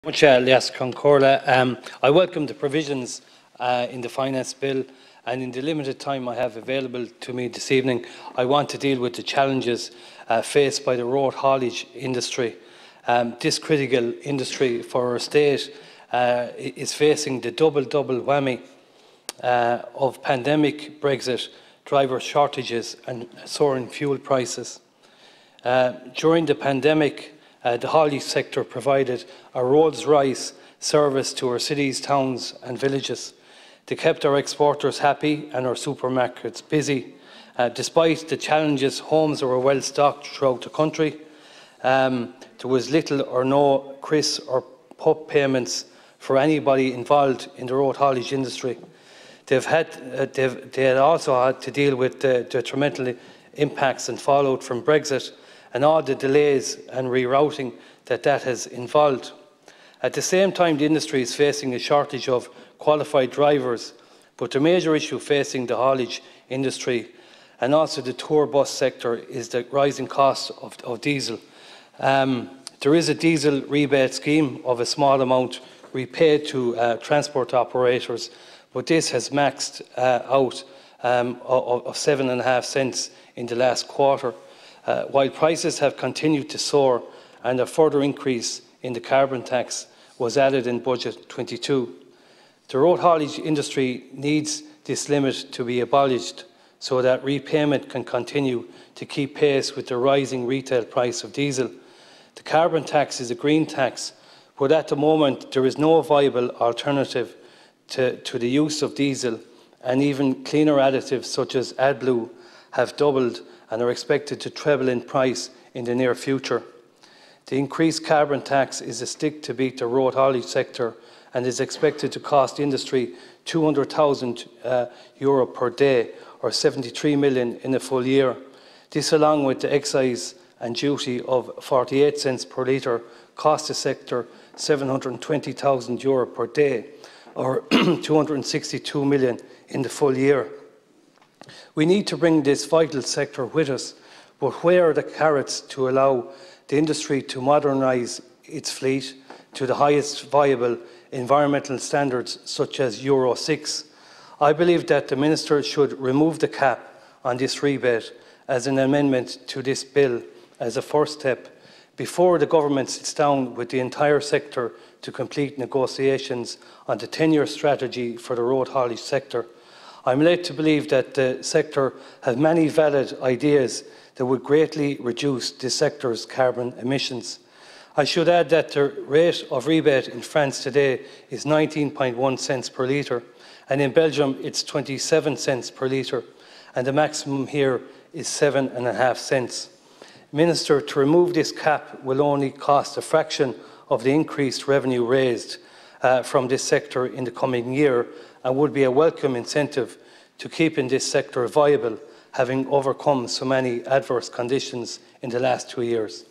Lias Concorla. I welcome the provisions in the Finance Bill, and in the limited time I have available to me this evening, I want to deal with the challenges faced by the road haulage industry. This critical industry for our state is facing the double whammy of pandemic, Brexit, driver shortages and soaring fuel prices. During the pandemic, the haulage sector provided a Rolls-Royce service to our cities, towns and villages. They kept our exporters happy and our supermarkets busy. Despite the challenges, homes were well stocked throughout the country. There was little or no CRIS or PUP payments for anybody involved in the road haulage industry. They had also had to deal with the detrimental impacts and fallout from Brexit and all the delays and rerouting that has involved. At the same time, the industry is facing a shortage of qualified drivers, but the major issue facing the haulage industry and also the tour bus sector is the rising cost of diesel. There is a diesel rebate scheme of a small amount repaid to transport operators, but this has maxed out of 7.5 cents in the last quarter. While prices have continued to soar and a further increase in the carbon tax was added in Budget 22. The road haulage industry needs this limit to be abolished so that repayment can continue to keep pace with the rising retail price of diesel. The carbon tax is a green tax, but at the moment there is no viable alternative to the use of diesel, and even cleaner additives such as AdBlue have doubled and are expected to treble in price in the near future. The increased carbon tax is a stick to beat the road haulage sector and is expected to cost industry €200,000 per day, or 73 million in a full year. This, along with the excise and duty of 48 cents per litre, cost the sector €720,000 per day, or 262 million in the full year. We need to bring this vital sector with us, but where are the carrots to allow the industry to modernise its fleet to the highest viable environmental standards such as Euro 6? I believe that the Minister should remove the cap on this rebate as an amendment to this bill as a first step before the government sits down with the entire sector to complete negotiations on the 10-year strategy for the road haulage sector. I'm led to believe that the sector has many valid ideas that would greatly reduce this sector's carbon emissions. I should add that the rate of rebate in France today is 19.1 cents per litre, and in Belgium it's 27 cents per litre, and the maximum here is 7.5 cents. Minister, to remove this cap will only cost a fraction of the increased revenue raised from this sector in the coming year, and would be a welcome incentive to keeping this sector viable, having overcome so many adverse conditions in the last 2 years.